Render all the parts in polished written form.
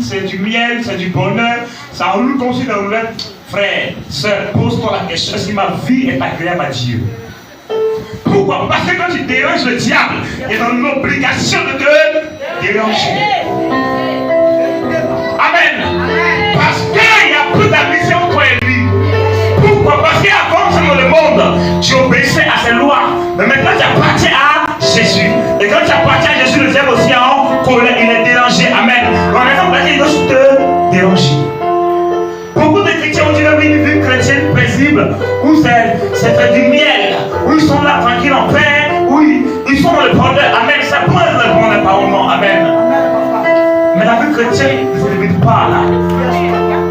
c'est du miel, c'est du bonheur. Ça roule comme si dans le frère, sœur, pose-toi la question, est-ce que ma vie est agréable à Dieu? Pourquoi? Parce que quand tu déranges le diable, il est dans l'obligation de te déranger. Amen. Parce qu'il y a plus d'amitié entre toi et lui. Pourquoi? Parce qu'avant dans le monde, tu obéissais à ses lois. Mais maintenant tu appartiens à Jésus. Et quand tu appartiens à Jésus, le diable aussi en colère, il est dérangé. Amen. En raison de il doit te déranger. Beaucoup de chrétiens ont dit une vie chrétienne paisible, où c'est du miel, où ils sont là tranquilles en paix, où ils sont dans le bonheur. Amen. Ça prend le bonheur par moment. Amen. Mais la vie chrétienne ne se limite pas là.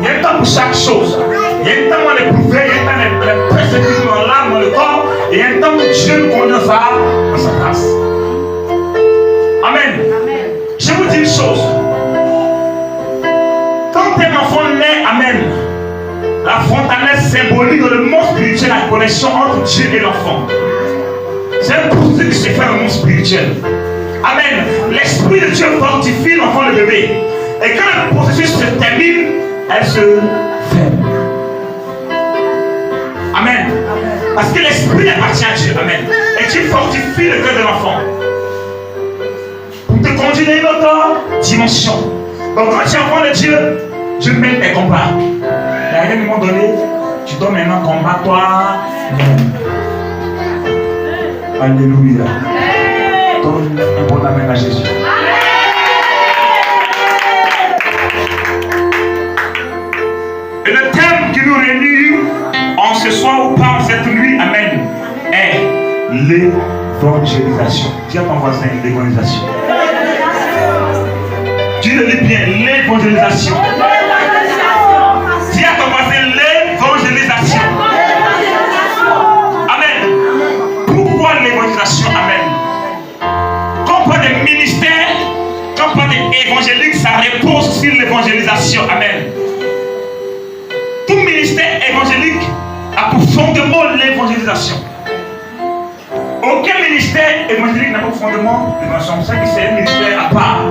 Il y a un temps pour chaque chose. Il y a un temps où on est prouvé, il y a un temps où on est persécuté dans l'âme, dans le corps, et il y a un temps où Dieu nous conduit dans sa grâce. Amen. Je vous dis une chose. Quand un enfant naît, amen, la fontanelle symbolise dans le monde spirituel la connexion entre Dieu et l'enfant. C'est un processus qui se fait dans le monde spirituel. Amen. L'Esprit de Dieu fortifie l'enfant, le bébé. Et quand le processus se termine, elle se ferme. Amen. Parce que l'Esprit appartient à Dieu. Amen. Et Dieu fortifie le cœur de l'enfant pour te conduire dans une autre dimension. Donc quand tu es enfant de Dieu, Dieu mène tes combats. Et à un moment donné, tu dois maintenant combattre toi-même. Alléluia. Donne un bon amen à Jésus. Et le thème qui nous réunit en ce soir ou par cette nuit, amen, est l'évangélisation. Dis à ton voisin l'évangélisation. Dis-le bien, l'évangélisation. Dis à ton voisin l'évangélisation. Amen. Pourquoi l'évangélisation? Amen. Quand on parle de ministère, quand on parle d'évangélique, ça repose sur l'évangélisation. Amen. Tout ministère évangélique a pour fondement l'évangélisation. Aucun ministère évangélique n'a pas pour fondement l'évangélisation. C'est pour ça que c'est un ministère à part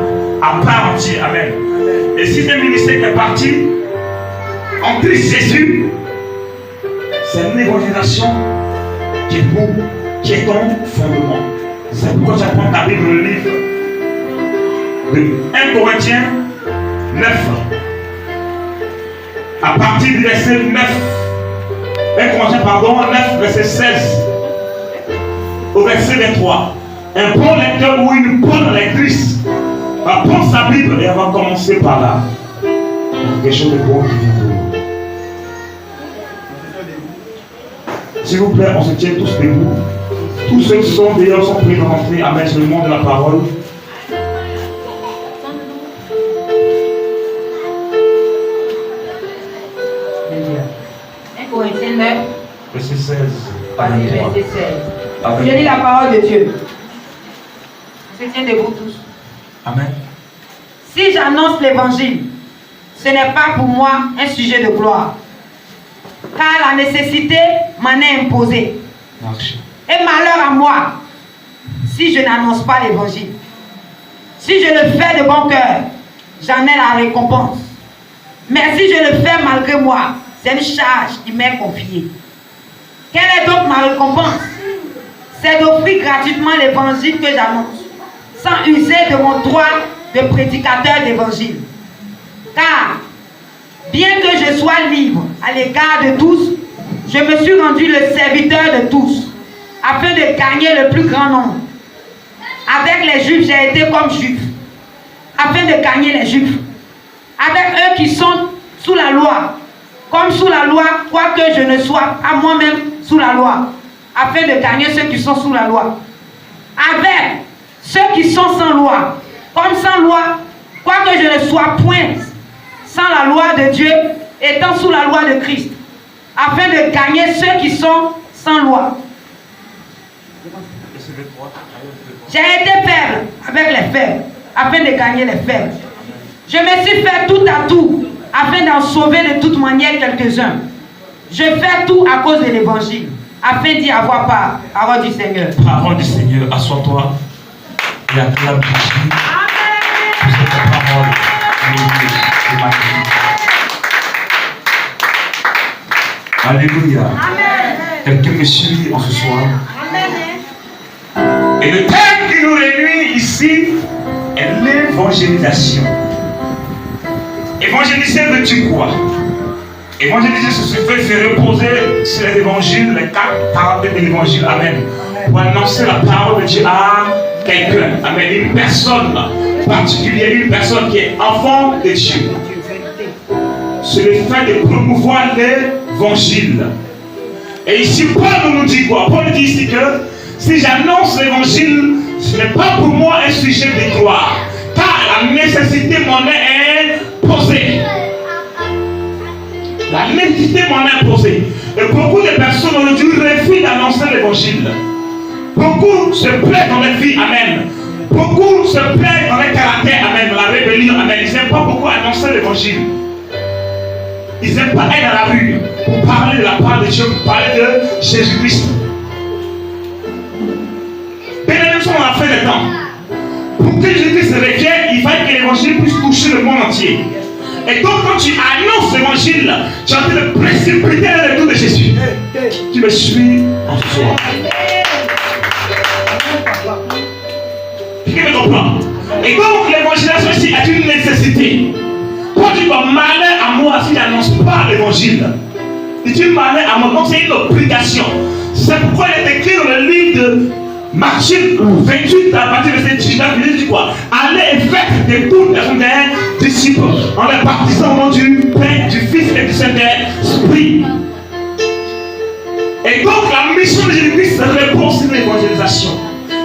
entière. Amen. Et si c'est un ministère qui est parti en Christ Jésus, c'est l'évangélisation qui est ton fondement. C'est pourquoi tu apprends ta Bible, le livre de 1 Corinthiens 9. À partir du verset 9, 1 Corinthiens, 9, verset 16 au verset 23. Un bon lecteur ou une bonne lectrice va prendre sa Bible et elle va commencer par là. Quelque chose de bon qui vient de nous. S'il vous plaît, on se tient tous debout. Tous ceux qui sont d'ailleurs sont pris de rentrer. Amen, sur le monde de la parole. Verset 16. Verset 16. Je lis la parole de Dieu. On se tient debout tous. Amen. Si j'annonce l'évangile, ce n'est pas pour moi un sujet de gloire, car la nécessité m'en est imposée. Et malheur à moi si je n'annonce pas l'évangile. Si je le fais de bon cœur, j'en ai la récompense. Mais si je le fais malgré moi, c'est une charge qui m'est confiée. Quelle est donc ma récompense? C'est d'offrir gratuitement l'évangile que j'annonce, sans user de mon droit de prédicateur d'évangile. Car, bien que je sois libre à l'égard de tous, je me suis rendu le serviteur de tous, afin de gagner le plus grand nombre. Avec les Juifs, j'ai été comme Juif, afin de gagner les Juifs. Avec eux qui sont sous la loi, comme sous la loi, quoique je ne sois pas moi-même sous la loi, afin de gagner ceux qui sont sous la loi. Avec ceux qui sont sans loi, comme sans loi, quoique je ne sois point sans la loi de Dieu, étant sous la loi de Christ, afin de gagner ceux qui sont sans loi. J'ai été faible avec les faibles, afin de gagner les faibles. Je me suis fait tout à tout, afin d'en sauver de toute manière quelques-uns. Je fais tout à cause de l'évangile, afin d'y avoir part. Parole du Seigneur. Parole du Seigneur, assois-toi et acclame Jésus pour cette parole. Alléluia. Quelqu'un me suit en ce soir. Et le thème qui nous réunit ici est l'évangélisation. Évangéliser veut dire quoi? Évangéliser, se reposer sur les évangiles, les 4 paroles de l'évangile. Amen. Pour annoncer la parole de Dieu à quelqu'un. Amen. Une personne particulière, une personne qui est enfant de Dieu. C'est le fait de promouvoir l'évangile. Et ici, Paul nous dit quoi? Paul dit ici que si j'annonce l'évangile, ce n'est pas pour moi un sujet de gloire. Car la nécessité m'en est imposée. La nécessité m'en est imposée. Et beaucoup de personnes aujourd'hui refusent d'annoncer l'évangile. Beaucoup se plaisent dans les vies, amen. Beaucoup se plaisent dans les caractères, amen, dans la rébellion, amen. Ils n'aiment pas beaucoup annoncer l'évangile. Ils n'aiment pas être dans la rue pour parler de la part de Dieu, pour parler de Jésus-Christ. Bien-aimés, nous sommes à la fin des temps. Pour que Jésus-Christ se revienne, il fallait que l'évangile puisse toucher le monde entier. Et donc, quand tu annonces l'évangile, tu es en train de précipiter le retour de Jésus. Tu me suis en ce soir. Qui me comprend? Et donc, l'évangélisation ici est une nécessité. Quand tu vas malheur à moi si tu n'annonces pas l'évangile, et tu malheur à moi, donc c'est une obligation. C'est pourquoi il est écrit dans le livre de Matthieu 28, à partir de cette disciples, il dit quoi? Allez et faites de toutes les disciples en les baptisant au nom du Père, du Fils et du Saint-Esprit. Et donc la mission de Jésus-Christ répond sur l'évangélisation.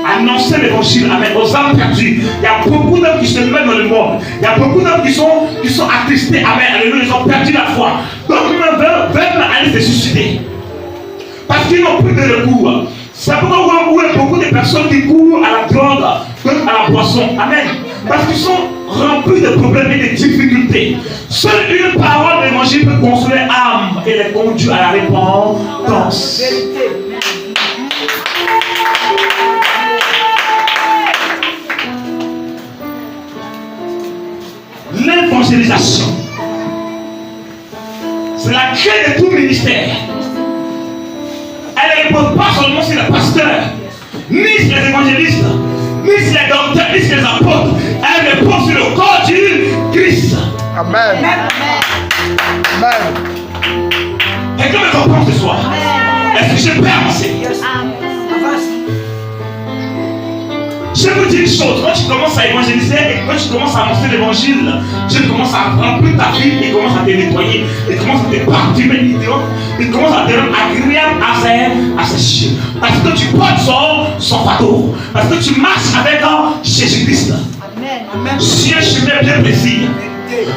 Annoncer l'évangile, amen, aux âmes perdues. Il y a beaucoup d'hommes qui se mettent dans le monde. Il y a beaucoup d'hommes qui sont attristés, amen, alléluia, ils ont perdu la foi. Donc ils veulent aller se suicider. Parce qu'ils n'ont plus de recours. C'est pourquoi vous voyez beaucoup de personnes qui courent à la drogue, comme à la boisson. Amen. Parce qu'ils sont remplis de problèmes et de difficultés. Seule une parole de l'évangile peut consoler l'âme et les conduire à la repentance. L'évangélisation, c'est la clé de tout ministère. Elle ne repose pas seulement sur les pasteurs, ni sur les évangélistes, ni sur les docteurs, ni sur les apôtres. Elle repose sur le corps du Christ. Amen. Amen. Quelqu'un me comprend ce soir? Est-ce que je peux avancer? Je vous dis une chose, quand tu commences à évangéliser et quand tu commences à annoncer l'évangile, Dieu commence à remplir ta vie, il commence à te nettoyer, il commence à te parfumer, il commence à te rendre agréable à ses cieux. Parce que tu portes son fardeau, parce que tu marches avec Jésus-Christ. Dieu chemin bien plaisir.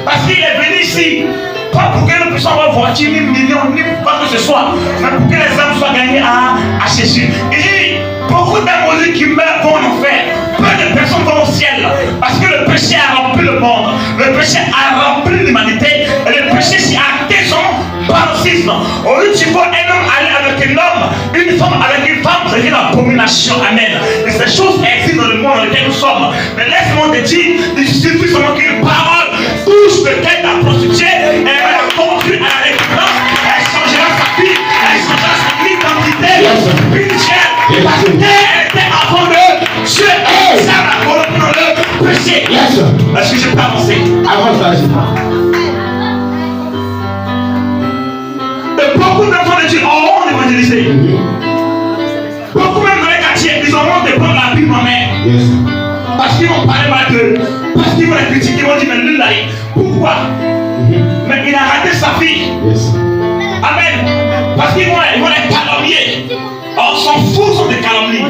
Parce qu'il est venu ici, pas pour que nous puissions avoir voiture, ni millions, ni quoi que ce soit, mais pour que les âmes soient gagnées à Jésus. Il dit, beaucoup d'âmes qui meurent vont en enfer. Peu de personnes vont au ciel. Parce que le péché a rempli le monde. Le péché a rempli l'humanité. Et le péché s'est acté son paroxysme. Au lieu tu vois un homme aller avec un homme, une femme avec une femme, c'est une abomination. Amen. Et ces choses existent dans le monde dans lequel nous sommes. Mais laisse-moi te dire, il suffit seulement qu'une parole touche le cœur de la prostituée et elle va la conduire à la récompense. Elle changera sa vie, elle changera son identité spirituelle. Parce qu'elle était avant de Dieu et ça la corrompu dans le péché. Est-ce que je peux avancer? Avance, vas-y. Et beaucoup d'enfants de Dieu auront évangélisé. Beaucoup même dans les quartiers, ils auront de prendre la Bible en main. Parce qu'ils vont parler mal d'eux. Parce qu'ils vont les critiquer, ils vont dire, mais lui là, pourquoi? Mais il a raté sa vie. Amen. Parce qu'ils vont les calomnier. Or, s'en fout, sont des calomnies.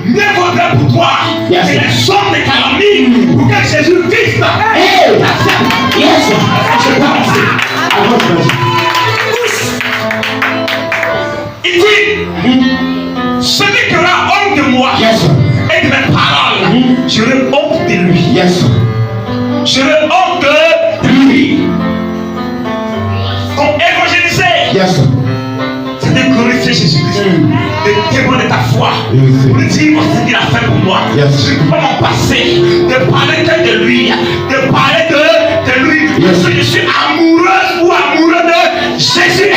Mieux vaudrait pour toi que les hommes de calomnie pour que Jésus-Christ accepte. Je vais avancer. Il dit, celui qui aura honte de moi et de mes paroles, j'aurai honte de lui. J'aurai honte de lui. Donc évangéliser, c'est de glorifier Jésus-Christ, de témoigner de ta foi, de dire ce qu'il a fait pour moi. Je ne peux pas m'en passer, de parler que de lui, de parler de lui. Je suis amoureuse ou amoureux de Jésus.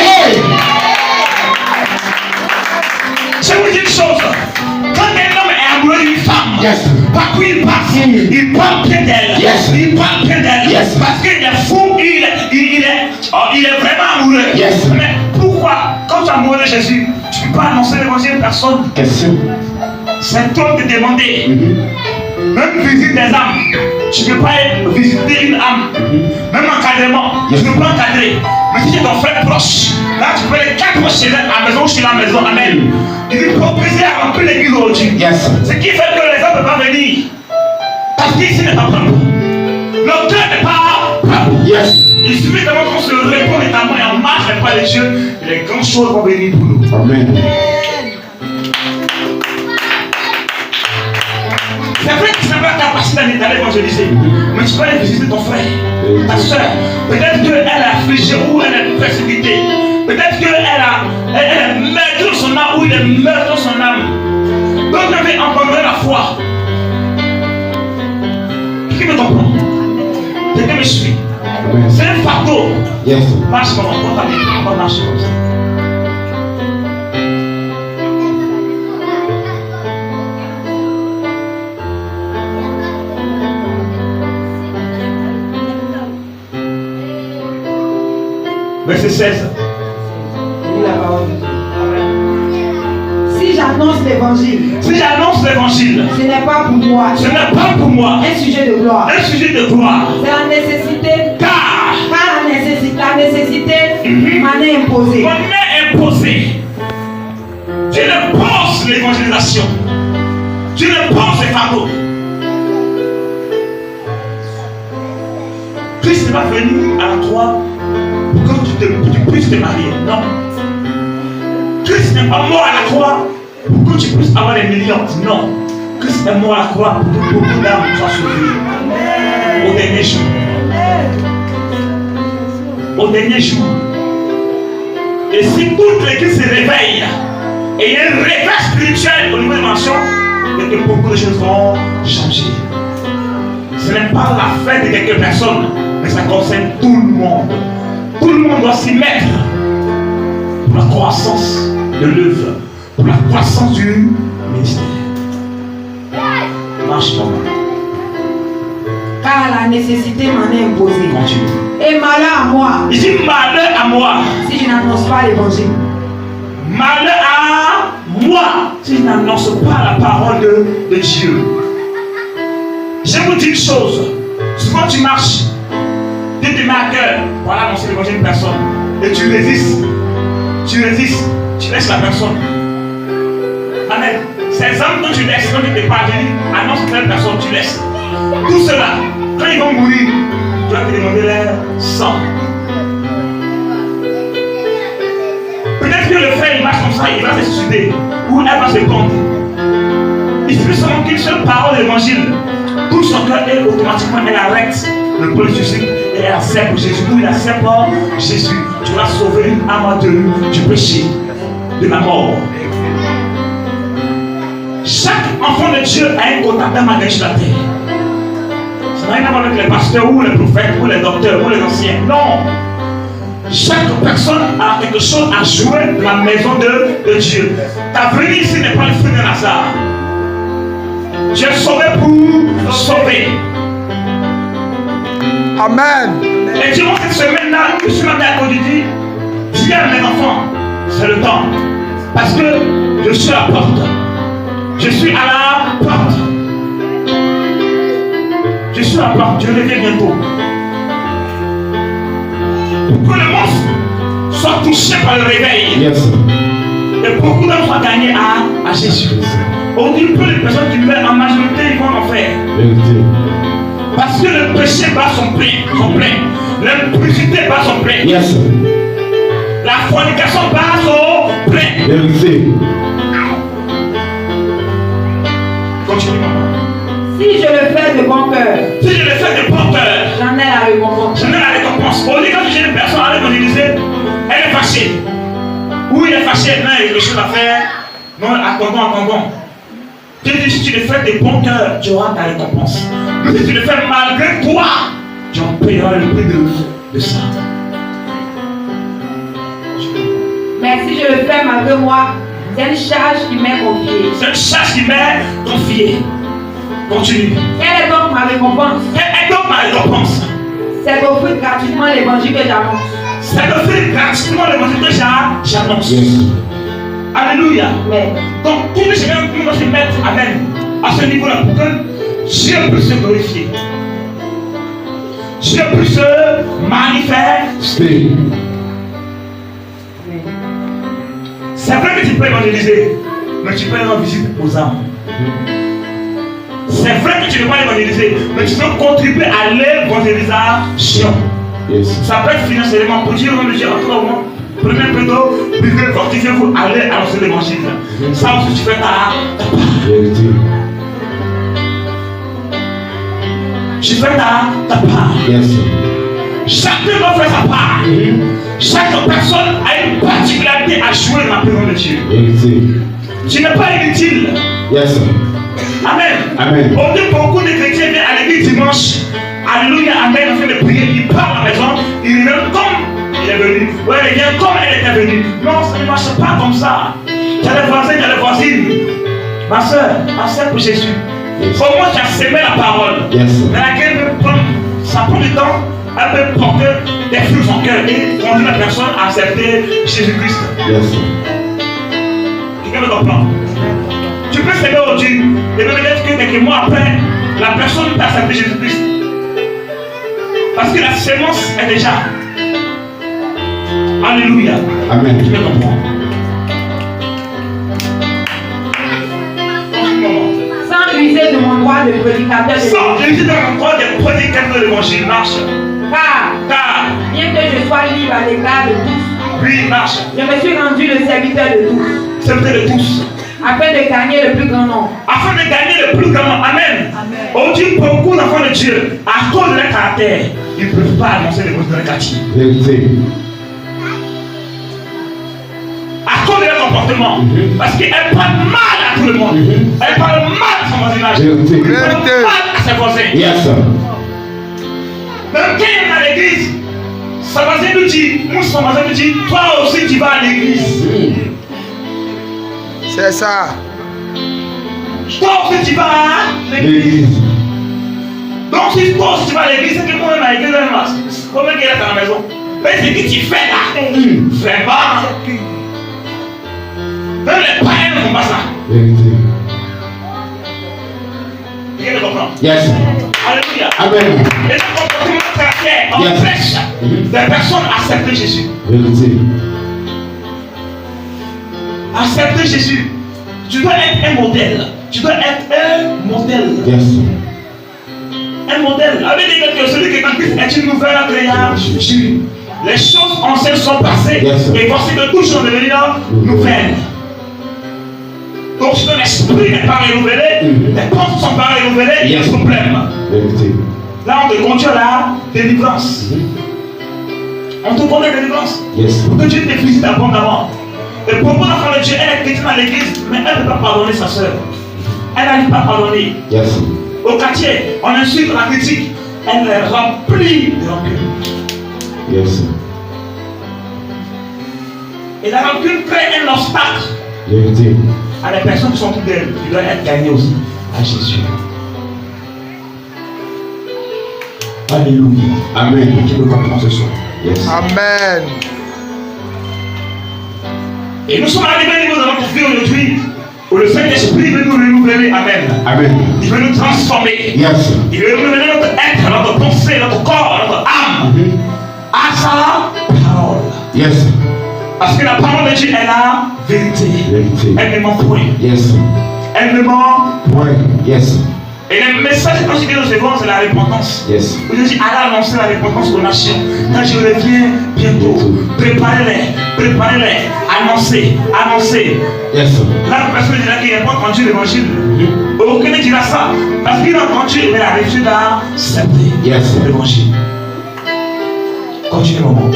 Partout où il passe, il parle bien d'elle. Yes. Il parle bien d'elle. Yes. Parce qu'il est fou, il est vraiment amoureux. Yes. Mais pourquoi, quand tu es amoureux de Jésus, tu ne peux pas annoncer l'évangile à une personne? Question. C'est toi de demander. Même visite des âmes, tu ne peux pas visiter une âme. Même encadrement, tu ne peux pas encadrer. Mais si c'est ton frère proche, là tu peux les 4 proches chez elle, à la maison, chez la maison. Amen. Il est proposé à remplir l'église aujourd'hui. Yes. Ce qui fait que les hommes ne peuvent pas venir. Parce qu'ici n'est pas propre. Le cœur n'est pas propre. Yes. Il suffit d'abord qu'on se répond notamment et on marche avec pas les yeux. Et les grandes choses vont venir pour nous. Amen. C'est vrai que tu n'as pas la capacité d'aller évangéliser, mais tu peux aller visiter ton frère, ta soeur. Peut-être qu'elle est affligée ou elle est persécutée. Peut-être qu'elle est meurtrie dans son âme ou il est meurtri dans son âme. Donc elle veut abandonner la foi. Qui me comprend? Quelqu'un me suit. C'est un fardeau. Yes. Marche comme on va marcher comme ça. Verset 16. Si j'annonce l'évangile, Si j'annonce l'évangile, ce n'est pas pour moi ce n'est pas pour moi un sujet de gloire. un sujet de gloire. C'est la nécessité, Car la nécessité m'en est imposée. on est imposé. Dieu ne pense l'évangélisation. Dieu ne pense les fardeaux. Christ n'est pas venu à la croix pour que tu puisses te marier. Non. Christ n'est pas mort à la croix pour que tu puisses avoir des millions. Non. Christ est mort à la croix pour que beaucoup d'âmes soient sauvées. Au dernier jour. Au dernier jour. Et si toute l'église se réveille, et il y a un réveil spirituel au niveau des nations, et que beaucoup de choses vont changer. Ce n'est pas la fête de quelques personnes, mais ça concerne tout le monde. Tout le monde doit s'y mettre pour la croissance de l'œuvre, pour la croissance du ministère. Marche comme ça. Car la nécessité m'en est imposée. Continue. Et malheur à moi Il dit malheur à moi. si je n'annonce pas l'évangile. Malheur à moi si je n'annonce pas la parole de Dieu. Je vous dis une chose. Souvent tu marches, Dieu te met à cœur pour aller annoncer l'évangile à une personne. Et tu résistes. Tu résistes. Tu laisses la personne. Amen. Ces hommes que tu laisses, quand tu te parles, annonce à cette personne, tu laisses. Tout cela, quand ils vont mourir, tu vas te demander leur sang. Peut-être que le frère il marche comme ça, il va se suicider, ou elle va se pendre. Il suffit seulement qu'une seule parole d'évangile, tout son cœur et automatiquement elle arrête le processus et elle accepte Jésus. Ou il accepte Jésus. Tu vas sauver une âme du péché, de la mort. Chaque enfant de Dieu a un contact d'âme sur la terre. Ça n'a rien à voir avec les pasteurs ou les prophètes ou les docteurs ou les anciens. Non. Chaque personne a quelque chose à jouer dans la maison de Dieu. Ta venue ici n'est pas le fruit d'un hasard. Tu es sauvé pour sauver. Amen. Et durant cette semaine-là, je suis matin à cause du dit, dis à mes enfants, c'est le temps. Parce que je suis à la porte. Je suis à la porte. Je suis à la porte, je reviens bientôt. Pour que le monde soit touché par le réveil. Yes. Et beaucoup d'hommes soient gagnés à Jésus. Aujourd'hui, peu de personnes qui meurent en majorité, ils vont en faire. Parce que le péché bat son plein. L'impudicité bat son plein. Yes. La fornication bat son plein. Vérité. Continue, maman. Si je le fais de bon cœur, Si je le fais de bon cœur, j'en ai la récompense. je n'ai la récompense. Aujourd'hui, quand j'ai une personne à l'évangéliser, elle est fâchée. Ou il est fâché, maintenant il y a quelque chose à faire. Non, attendons. Dieu dit, si tu le fais de bon cœur, tu auras ta récompense. Mais si tu le fais malgré toi, tu en payeras le prix de ça. Mais si je le fais malgré moi, c'est une charge qui m'est confiée. C'est une charge qui m'est confiée. Continue. Quelle est donc ma récompense? Quelle est donc ma récompense? C'est d'offrir gratuitement l'évangile que j'annonce. C'est d'offrir gratuitement l'évangile que j'annonce. Yes. Alléluia. Mais Donc, tous les chemins qui vont se mettre, amen, à ce niveau-là pour que Dieu puisse se glorifier. Dieu puisse se manifester. C'est vrai que tu peux évangéliser, mais tu peux rendre visite aux âmes. C'est vrai que tu ne peux pas évangéliser, mais tu peux contribuer à l'évangélisation. Yes. Ça peut être financièrement pour dire au nom de Dieu, en tout cas, au moment. Prenez plutôt, buvez, fortifiez-vous, allez annoncer l'évangile. Ça aussi, tu fais ta part. Vérité. Tu fais ta part. Yes. Chacun doit faire sa part. Chaque personne a une particularité à jouer dans la présence de Dieu. Vérité. Tu n'es pas inutile. Yes. Amen. Amen. On dit beaucoup de chrétiens viennent à l'église dimanche. Alléluia, amen, en fait de prier. Il part à la maison, il revient comme il est venu. Ouais, il vient comme elle était venue. Non, ça ne marche pas comme ça. Tu as les voisins, tu as les voisines. Ma soeur, accepte pour Jésus. Yes. Au moins, tu as semé la parole. Yes. Mais laquelle ça prend du temps. Elle peut porter des fruits en cœur et conduire la personne à accepter Jésus-Christ. Yes. Quelqu'un me comprend? Tu peux s'aimer aujourd'hui et même peut-être que quelques mois après, la personne peut accepter Jésus-Christ. Parce que la sémence est déjà. Alléluia. Amen. Tu me comprends? sans user de mon droit de prédicateur de Sans l'évangile. user de mon droit de prédicateur de l'évangile, marche. Car, Bien que je sois libre à l'égard de tous, oui, marche. je me suis rendu le serviteur de tous, Serviteur de tous. afin de gagner le plus grand nombre. Afin de gagner le plus grand nombre. Amen. Aujourd'hui, beaucoup d'enfants de Dieu, à cause de leur caractère, ils ne peuvent pas annoncer l'évangile de leur quartier. Vérité. À cause de leur comportement. Parce qu'elle parle mal à tout le monde. Elle parle mal à son voisinage. Vérité. Elle parle mal à ses voisins. Yes. Même quand il est à l'église, son voisin nous dit, son voisin nous dit, toi aussi tu vas à l'église. C'est ça. Toi aussi tu vas à l'église. L'église. Donc si toi aussi tu vas à l'église, c'est que moi-même à l'église, comment qu'il est à la maison. Mais c'est que tu fais là. Vraiment. Même les païens ne font pas ça. Vérité. Quelqu'un me comprend? Yes. Alléluia. Amen. Et le comportement de caractère empêche des personnes à accepter Jésus. Vérité. Accepter Jésus. Tu dois être un modèle. Tu dois être un modèle. Yes. Un modèle. Avec dit que celui qui est en Christ est une nouvelle créature. Les choses anciennes sont passées. Yes. Et voici que tout chose devenu nouvelle. Donc si ton esprit n'est pas renouvelé, tes pensées ne sont pas renouvelées, il y a un problème. Vérité. Là, on te conduit à la délivrance. On te conduit à la délivrance. Yes. Pour que Dieu te visite abondamment. Et pour beaucoup d'enfants de Dieu, elle est chrétienne à l'église, mais elle ne peut pas pardonner sa soeur. Elle n'arrive pas à pardonner. Yes. Au quartier, on insulte, on la critique. Elle est remplie de rancune. Yes. Et la rancune crée un obstacle Vérité. à les personnes qui sont autour d'elle, qui doivent être gagnées aussi à Jésus. Alléluia. Amen. Qui me comprend ce soir. Yes. Amen. Et nous sommes arrivés au niveau de notre vie aujourd'hui où le Saint-Esprit veut nous renouveler. Amen. Amen. Il veut nous transformer. Yes. Il veut renouveler notre être, notre pensée, notre corps, notre âme à sa parole. Yes. Parce que la parole de Dieu est la vérité. Vérité. Elle ne ment point. Yes. Elle ne ment. Point. Yes. Et le message que nous avons, c'est la repentance. Yes. Vous dites, allez annoncer la repentance aux nations. Quand je reviens bientôt, préparez-les, annoncez. Yes. Là, la personne dira qu'il n'a pas entendu l'évangile. Aucun ne dira ça. Parce qu'il a entendu, mais il a refusé d'accepter Yes. l'évangile. Continue, maman.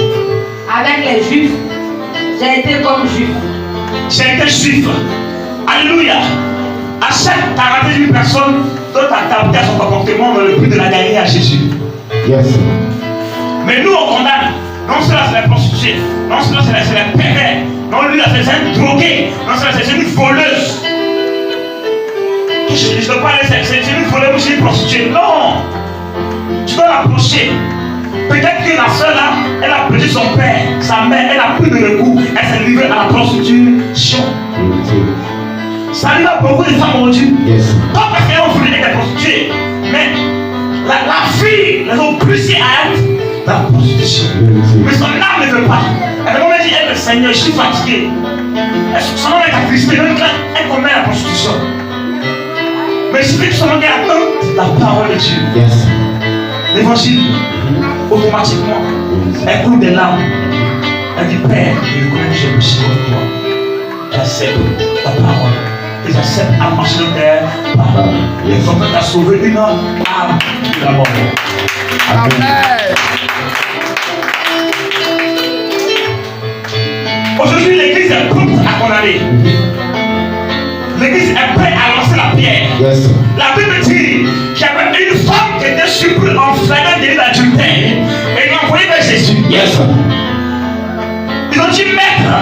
Avec les juifs, j'ai été comme juif. J'ai été juif. Alléluia. À chaque caractère d'une personne, doit adapter à son comportement dans le but de la gagner à Jésus. Yes. Mais nous, on condamne. Non, cela c'est la prostituée. Non, cela c'est la pervers. Non, lui, là, c'est une droguée. Non, cela c'est une voleuse. je ne parle pas, c'est une volée ou c'est une prostituée. Non. Tu dois l'approcher. Peut-être que la soeur là, elle a perdu son père, sa mère, elle a pris de recours, elle s'est livrée à la prostitution. Ça arrive à beaucoup de femmes aujourd'hui. Pas parce qu'elles ont voulu être prostituées, mais la fille les ont poussées à être dans la prostitution. Mais son âme ne veut pas. Elle m'a dit, le Seigneur, je suis fatigué. Son âme est attristé, même quand elle commet la prostitution. Mais je veux que son âme attende la parole de Dieu. L'évangile, automatiquement, elle coule des larmes. Elle dit, Père, je reconnais que j'ai péché contre toi. J'accepte ta parole. Et j'accepte à marcher dans tes paroles. Et son Père t'a sauvé une âme de la mort. Amen. Aujourd'hui, l'église est prête à condamner. L'église est prête à lancer la pierre. La Bible dit qu'il y avait une femme qui était surprise en flagrant délit d'adultère. Et ils l'ont envoyé vers Jésus. Ils ont dit, Maître,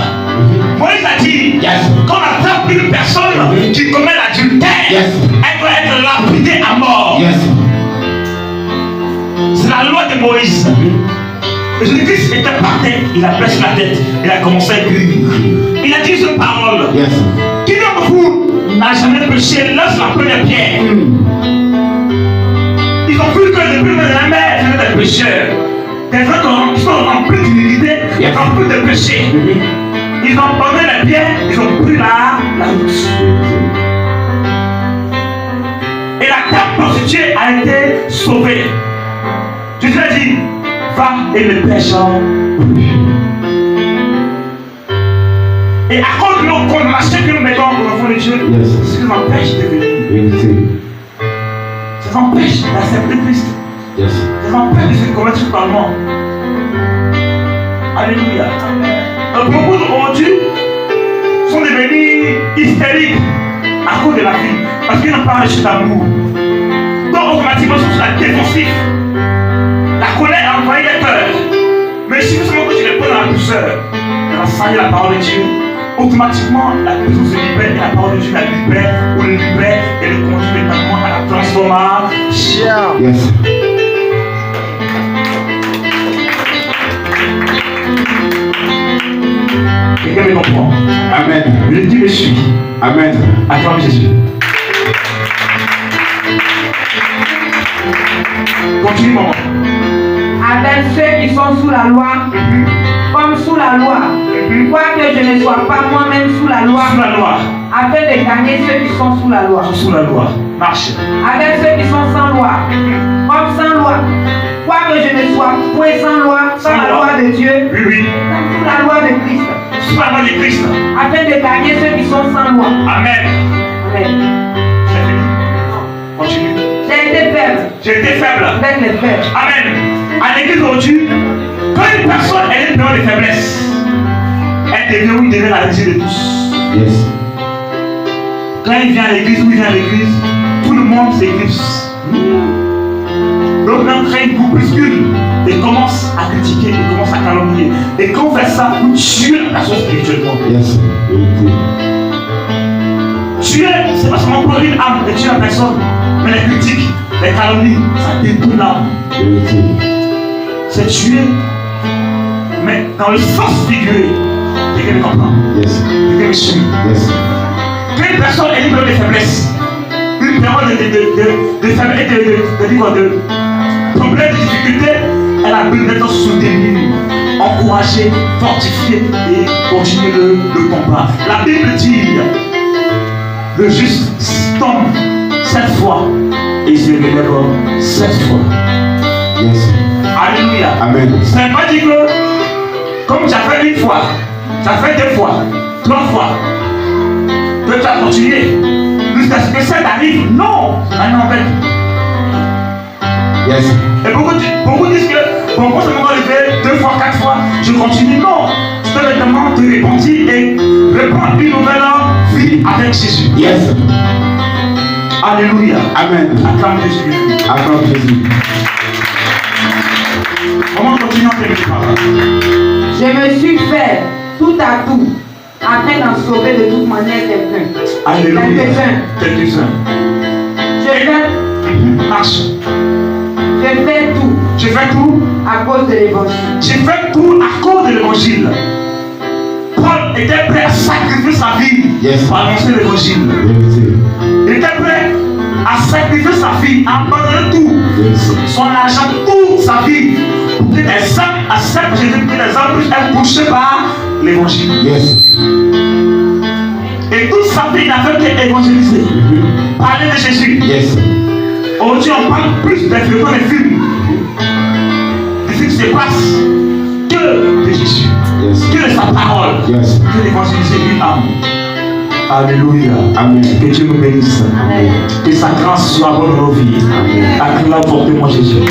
Moïse a dit, quand on attrape une personne qui commet l'adultère, elle doit être lapidée à mort. C'est la loi de Moïse. Et Jésus-Christ était par terre, il a baissé la tête, il a commencé à écrire. Il a dit cette parole. Qui d'entre vous n'a jamais péché, lance la première pierre. Ils ont vu que depuis la mer, c'était des pécheurs. Des gens qui sont remplis d'humilité, remplis de péché. Ils ont posé la pierre, ils ont pris la route. Et la table prostituée a été sauvée. Jésus a dit, va et ne pêche plus. Et à cause de nos condamnations que nous mettons au fond de Dieu, ça nous empêche de venir. Ça nous empêche d'accepter Christ. Ça nous empêche de se commettre totalement. Alléluia. Donc beaucoup d'aujourd'hui sont devenus hystériques à cause de la vie. Parce qu'ils n'ont pas reçu d'amour. Donc automatiquement, ils sont sur la défensive. La colère a envahi les cœurs. Mais si vous savez que tu les prends dans la douceur, elle va salir la parole de Dieu. Automatiquement, la personne se libère et la parole de Dieu la libère ou le libère et le conduit également à la transformation. Quelqu'un me comprend? Amen. Je dis je suis. Amen. Acclame Jésus. Continue, maman. Avec ceux qui sont sous la loi, comme sous la loi, quoique je ne sois pas moi-même sous la loi, afin de gagner ceux qui sont sous la loi. Sous la loi, marche. Avec ceux qui sont sans loi, comme sans loi, quoique je ne sois point sans loi, sans la loi de Dieu, sous la loi de Christ. Sous la loi de Christ. Afin de gagner ceux qui sont sans loi. Amen. Amen. C'est fini. Continue. J'ai été faible. J'ai été faible. Avec les faibles. Amen. À l'église aujourd'hui, quand une personne est une période de faiblesse, elle devient ou il devient la risée de tous. Quand il vient à l'église ou il vient à l'église, tout le monde s'éclipse. Donc même quand il groupuscule, il commence à critiquer, il commence à calomnier. Et quand on fait ça, vous tuez la personne spirituellement. Tuer, c'est pas seulement prendre une âme et tuer la personne, mais les critiques, les calomnies, ça détruit l'âme. C'est tuer, mais dans le sens figuré. Quelqu'un me comprend? Quelqu'un me suit? Quand une personne est libre de faiblesse, une période de faiblesse, de problèmes, de difficultés, elle a besoin d'être soutenue, encouragée, fortifiée et continuer le combat. La Bible dit, le juste tombe 7 fois et se relève 7 fois. Alléluia. Amen. Ça ne veut pas dire que, comme tu as fait une fois, tu as fait 2 fois, 3 fois, que tu as continué jusqu'à ce que ça t'arrive. Non, maintenant en fait. Et beaucoup disent que bon, moi ça m'a arrivé 2 fois, 4 fois, je continue. Non, tu peux maintenant te repentir et reprendre une nouvelle vie avec Jésus. Alléluia. Amen. Acclame Jésus. Acclame Jésus. Comment continuer à faire parole? Je me suis fait tout à tout afin d'en sauver de toute manière quelqu'un. Alléluia. Quelques-uns. Marche. Je fais tout. Je fais tout à cause de l'évangile. Je fais tout à cause de l'évangile. Paul était prêt à sacrifier sa vie pour annoncer l'évangile. Il était prêt à sacrifier sa vie, à abandonner tout. Son argent, toute sa vie. Pour que les âmes acceptent Jésus, pour que les âmes puissent être touchées par l'évangile. Et toute sa vie, il n'a fait qu'évangéliser. Parler de Jésus. Aujourd'hui, on parle plus des films, des films. Des films qui se passent que de Jésus, que de sa parole, que d'évangéliser une âme. Alléluia. Amen. Que Dieu nous bénisse. Amen. Que sa grâce soit dans nos vies. Acclame fortement Jésus.